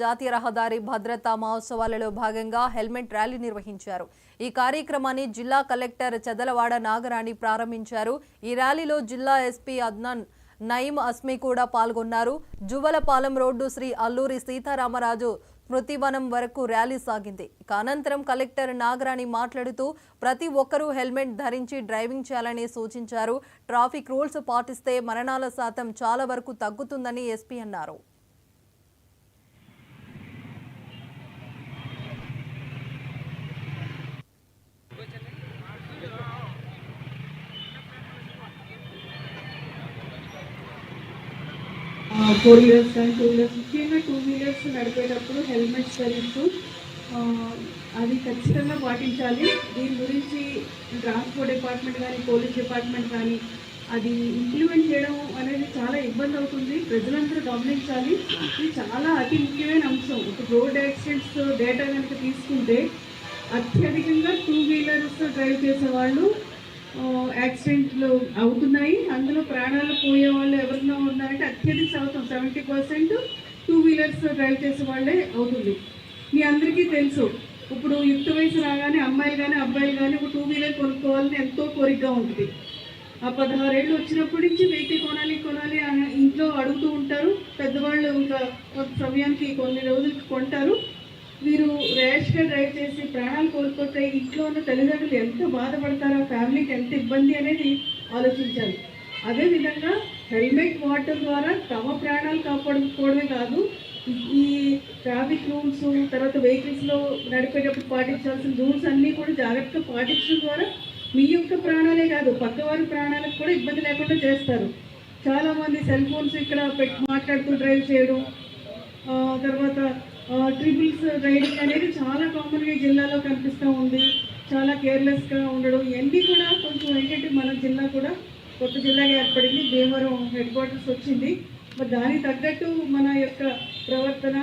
జాతీయ రహదారి భద్రతా మహోత్సవాలలో భాగంగా హెల్మెట్ ర్యాలీ నిర్వహించారు. ఈ కార్యక్రమాన్ని జిల్లా కలెక్టర్ చదలవాడ నాగరాణి ప్రారంభించారు. ఈ ర్యాలీలో జిల్లా ఎస్పీ అద్నాన్ నయీం అస్మి కూడా పాల్గొన్నారు. జువ్వలపాలెం రోడ్డు శ్రీ అల్లూరి సీతారామరాజు స్మృతివనం వరకు ర్యాలీ సాగింది. అనంతరం కలెక్టర్ నాగరాణి మాట్లాడుతూ ప్రతి ఒక్కరూ హెల్మెట్ ధరించి డ్రైవింగ్ చేయాలని సూచించారు. ట్రాఫిక్ రూల్స్ పాటిస్తే మరణాల శాతం చాలా వరకు తగ్గుతుందని ఎస్పీ అన్నారు. ఫోర్ వీలర్స్ కానీ టూ వీలర్స్, ముఖ్యంగా టూ వీలర్స్ నడిపేటప్పుడు హెల్మెట్స్ ధరిస్తూ అది ఖచ్చితంగా పాటించాలి. దీని గురించి ట్రాన్స్పోర్ట్ డిపార్ట్మెంట్ కానీ పోలీస్ డిపార్ట్మెంట్ కానీ అది ఇంప్లిమెంట్ చేయడం అనేది చాలా ఇబ్బంది అవుతుంది. ప్రజలందరూ గమనించాలి. ఇది చాలా అతి ముఖ్యమైన అంశం. ఇప్పుడు రోడ్ యాక్సిడెంట్స్ డేటా కనుక తీసుకుంటే అత్యధికంగా టూ వీలర్స్ డ్రైవ్ చేసే వాళ్ళు యాక్సిడెంట్లు అవుతున్నాయి. అందులో ప్రాణాలు పోయే వాళ్ళు ఎవరైనా ఉన్నారంటే అత్యధిక శాతం 70% టూ వీలర్స్ డ్రైవ్ చేసే వాళ్ళే అవుతుంది. మీ అందరికీ తెలుసు, ఇప్పుడు యుక్త వయసు రాగానే అమ్మాయిలు కానీ అబ్బాయిలు కానీ ఒక టూ వీలర్ కొనుక్కోవాలని ఎంతో కోరికగా ఉంటుంది. ఆ 16 ఏళ్ళు వచ్చినప్పటి నుంచి వెహికల్ కొనాలి అని ఇంట్లో అడుగుతూ ఉంటారు. పెద్దవాళ్ళు ఇంకా కొంత సమయానికి కొన్ని రోజులకి కొంటారు. వీరు ర్యాష్గా డ్రైవ్ చేసి ప్రాణాలు కోల్పోతే ఇంట్లో ఉన్న తల్లిదండ్రులు ఎంత బాధపడతారో, ఫ్యామిలీకి ఎంత ఇబ్బంది అనేది ఆలోచించాలి. అదేవిధంగా హెల్మెట్ వాడటం ద్వారా తమ ప్రాణాలు కాపాడుకోవడమే కాదు, ఈ ట్రాఫిక్ రూల్స్, తర్వాత వెహికల్స్లో నడిపేటప్పుడు పాటించాల్సిన రూల్స్ అన్నీ కూడా జాగ్రత్తగా పాటించడం ద్వారా మీ యొక్క ప్రాణాలే కాదు పక్కవారి ప్రాణాలకు కూడా ఇబ్బంది లేకుండా చేస్తారు. చాలామంది సెల్ ఫోన్స్ ఇక్కడ పెట్టి మాట్లాడుతూ డ్రైవ్ చేయడం, తర్వాత ట్రిపుల్స్ రైడింగ్ అనేది చాలా కామన్గా జిల్లాలో కనిపిస్తూ ఉంది. చాలా కేర్లెస్గా ఉండడం, ఇవన్నీ కూడా కొంచెం ఏంటంటే మన జిల్లా కూడా కొత్త జిల్లాగా ఏర్పడింది. భీమవరం హెడ్ క్వార్టర్స్ వచ్చింది. మరి దానికి తగ్గట్టు మన యొక్క ప్రవర్తన